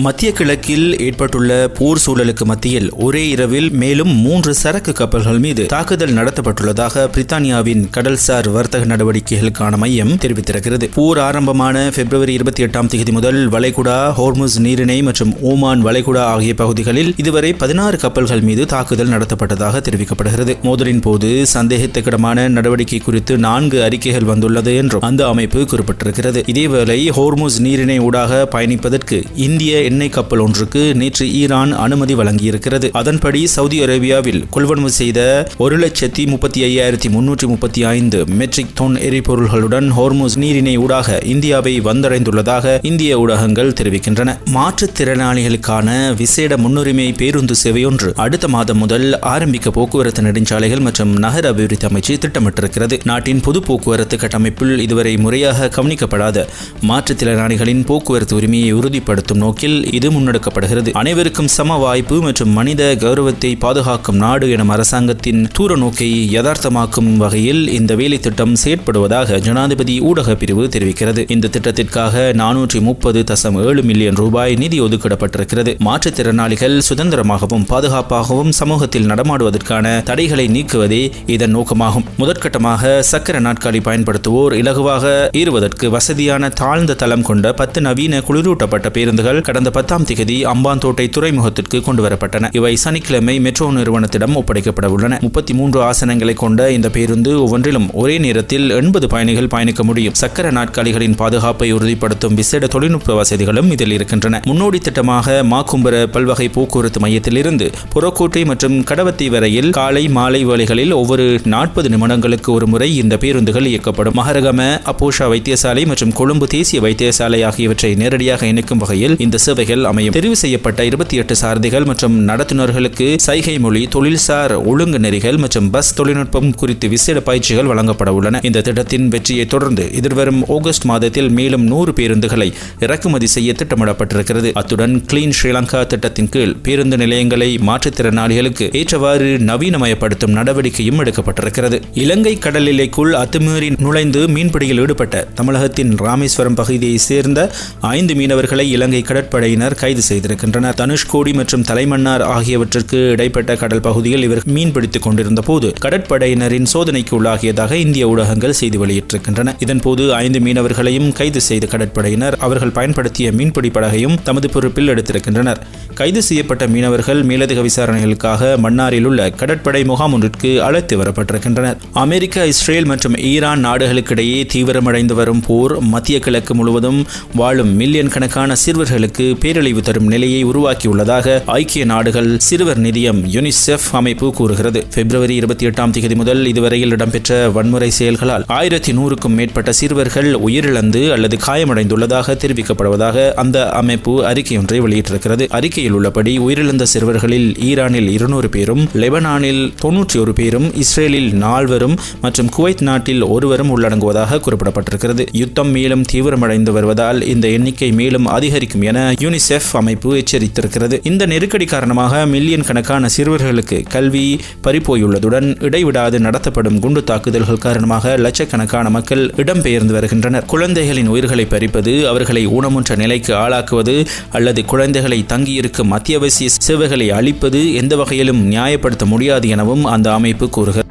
மத்திய கிழக்கில் ஏற்பட்டுள்ள போர் சூழலுக்கு மத்தியில் ஒரே இரவில் மேலும் 3 சரக்கு கப்பல்கள் மீது தாக்குதல் நடத்தப்பட்டுள்ளதாக பிரித்தானியாவின் கடல்சார் வர்த்தக நடவடிக்கைகளுக்கான மையம் தெரிவித்திருக்கிறது. போர் ஆரம்பமான பிப்ரவரி 28ஆம் தேதி முதல் வளைகுடா, ஹோர்முஸ் நீரிணை மற்றும் ஓமான் வளைகுடா ஆகிய பகுதிகளில் இதுவரை 16 கப்பல்கள் மீது தாக்குதல் நடத்தப்பட்டதாக தெரிவிக்கப்படுகிறது. மோதலின் போது சந்தேகத்துக்கிடமான நடவடிக்கை குறித்து 4 அறிக்கைகள் வந்துள்ளது என்றும் அந்த அமைப்பு குறிப்பிட்டிருக்கிறது. இதேவேளை ஹோர்முஸ் நீரிணை ஊடாக பயணிப்பதற்கு இந்திய எண்ணெய் கப்பல் ஒன்றுக்கு நேற்று ஈரான் அனுமதி வழங்கியிருக்கிறது. அதன்படி சவுதி அரேபியாவில் கொள்வனவு செய்த 1,35,335 மெட்ரிக் டன் எரிபொருள்களுடன் ஹோர்முஸ் நீரிணை ஊடாக இந்தியாவை வந்தடைந்துள்ளதாக இந்திய ஊடகங்கள் தெரிவிக்கின்றன. மாற்றுத்திறனாளிகளுக்கான விசேட முன்னுரிமை பேருந்து சேவையொன்று அடுத்த மாதம் முதல் ஆரம்பிக்க போக்குவரத்து நெடுஞ்சாலைகள் மற்றும் நகர அபிவிருத்தி அமைச்சு திட்டமிட்டிருக்கிறது. நாட்டின் பொது போக்குவரத்து கட்டமைப்பில் இதுவரை முறையாக கவனிக்கப்படாத மாற்றுத்திறனாளிகளின் போக்குவரத்து உரிமையை உறுதிப்படுத்தும் நோக்கில் இது முன்னெடுக்கப்படுகிறது. அனைவருக்கும் சம வாய்ப்பு மற்றும் மனித கௌரவத்தை பாதுகாக்கும் நாடு எனும் அரசாங்கத்தின் தூர நோக்கை யதார்த்தமாக்கும் வகையில் இந்த வேலை திட்டம் செயற்படுவதாக ஜனாதிபதி ஊடக பிரிவு தெரிவிக்கிறது. இந்த திட்டத்திற்காக 430.7 மில்லியன் ரூபாய் நிதி ஒதுக்கப்பட்டிருக்கிறது. மாற்றுத்திறனாளிகள் சுதந்திரமாகவும் பாதுகாப்பாகவும் சமூகத்தில் நடமாடுவதற்கான தடைகளை நீக்குவதே இதன் நோக்கமாகும். முதற்கட்டமாக சக்கர நாட்காலி பயன்படுத்துவோர் இலகுவாக ஏறுவதற்கு வசதியான தாழ்ந்த தளம் கொண்ட 10 நவீன குளிரூட்டப்பட்ட பேருந்துகள் கடந்த 10ஆம் தேதி அம்பாந்தோட்டை துறைமுகத்திற்கு கொண்டுவரப்பட்டன. இவை சனிக்கிழமை மெட்ரோ நிறுவனத்திடம் ஒப்படைக்கப்பட உள்ளன. 33 ஆசனங்களை கொண்ட இந்த பேருந்து ஒவ்வொன்றிலும் ஒரே நேரத்தில் 80 பயணிகள் பயணிக்க முடியும். சக்கர நாட்காலிகளின் பாதுகாப்பை உறுதிப்படுத்தும் விசேட தொழில்நுட்ப வசதிகளும் இதில் இருக்கின்றன. முன்னோடி திட்டமாக மாக்கும்பர பல்வகை போக்குவரத்து மையத்திலிருந்து புறக்கோட்டை மற்றும் கடவத்தை வரையில் காலை மாலை வேளைகளில் ஒவ்வொரு 40 நிமிடங்களுக்கு ஒரு முறை இந்த பேருந்துகள் இயக்கப்படும். மஹரகம, அப்போஷா வைத்தியசாலை மற்றும் கொழும்பு தேசிய வைத்தியசாலை ஆகியவற்றை நேரடியாக இணைக்கும் வகையில் இந்த சேவைகள் அமையும். தெரிவு செய்யப்பட்ட 28 சாரதிகள் மற்றும் நடத்துனர்களுக்கு சைகை மொழி, தொழில்சார் ஒழுங்கு நெறிகள் மற்றும் பஸ் தொழில்நுட்பம் குறித்து விசேட பயிற்சிகள் வழங்கப்பட உள்ளன. இந்த திட்டத்தின் வெற்றியை தொடர்ந்து எதிர்வரும் ஆகஸ்ட் மாதத்தில் மேலும் 100 பேருந்துகளை இறக்குமதி செய்ய திட்டமிடப்பட்டிருக்கிறது. அத்துடன் கிளீன் ஸ்ரீலங்கா திட்டத்தின் கீழ் பேருந்து நிலையங்களை மாற்றுத்திறனாளிகளுக்கு ஏற்றவாறு நவீனமயப்படுத்தும் நடவடிக்கையும் எடுக்கப்பட்டிருக்கிறது. இலங்கை கடல் எல்லைக்குள் அத்துமீறி நுழைந்து மீன்பிடியில் ஈடுபட்ட தமிழகத்தின் ராமேஸ்வரம் பகுதியை சேர்ந்த 5 மீனவர்களை இலங்கை கடற்படையினர் கைது செய்திருக்கின்றனர். தனுஷ்கோடி மற்றும் தலைமன்னார் ஆகியவற்றிற்கு இடைப்பட்ட கடல் பகுதியில் இவர் மீன்பிடித்துக் கொண்டிருந்த போது கடற்படையினரின் சோதனைக்கு உள்ளாகியதாக இந்திய ஊடகங்கள் செய்தி வெளியிட்டிருக்கின்றன. இதன்போது 5 மீனவர்களையும் கைது செய்த கடற்படையினர் அவர்கள் பயன்படுத்திய மீன்பிடி படகையும் தமது பொறுப்பில் எடுத்திருக்கின்றனர். கைது செய்யப்பட்ட மீனவர்கள் மேலதிக விசாரணைகளுக்காக மன்னாரில் உள்ள கடற்படை முகாம் ஒன்றிற்கு அழைத்து வரப்பட்டிருக்கின்றனர். அமெரிக்கா, இஸ்ரேல் மற்றும் ஈரான் நாடுகளுக்கிடையே தீவிரமடைந்து வரும் போர் மத்திய கிழக்கு முழுவதும் வாழும் மில்லியன் கணக்கான சிறுவர்களுக்கு பேரழிவு தரும் நிலையை உருவாக்கியுள்ளதாக ஐக்கிய நாடுகள் சிறுவர் நிதியம் யுனிசெஃப் அமைப்பு கூறுகிறது. பிப்ரவரி 28ஆம் தேதி முதல் இதுவரையில் இடம்பெற்ற வன்முறை செயல்களால் 1100க்கும் மேற்பட்ட சிறுவர்கள் உயிரிழந்து அல்லது காயமடைந்துள்ளதாக தெரிவிக்கப்படுவதாக அந்த அமைப்பு அறிக்கையொன்றை வெளியிட்டிருக்கிறது. அறிக்கையில் உள்ளபடி உயிரிழந்த சிறுவர்களில் ஈரானில் 200 பேரும், லெபனானில் 91 பேரும், இஸ்ரேலில் 4 மற்றும் குவைத் நாட்டில் 1 உள்ளடங்குவதாக குறிப்பிடப்பட்டிருக்கிறது. யுத்தம் மேலும் தீவிரமடைந்து வருவதால் இந்த எண்ணிக்கை மேலும் அதிகரிக்கும் என யுனிசெஃப் அமைப்பு எச்சரித்திருக்கிறது. இந்த நெருக்கடி காரணமாக மில்லியன் கணக்கான சிறுவர்களுக்கு கல்வி பறிபோயுள்ளதுடன் இடைவிடாது நடத்தப்படும் குண்டு தாக்குதல்கள் காரணமாக லட்சக்கணக்கான மக்கள் இடம்பெயர்ந்து வருகின்றனர். குழந்தைகளின் உயிர்களை பறிப்பது, அவர்களை ஊனமுற்ற நிலைக்கு ஆளாக்குவது அல்லது குழந்தைகளை தங்கியிருக்கும் அத்தியாவசிய சேவைகளை அளிப்பது எந்த வகையிலும் நியாயப்படுத்த முடியாது எனவும் அந்த அமைப்பு கூறுகிறது.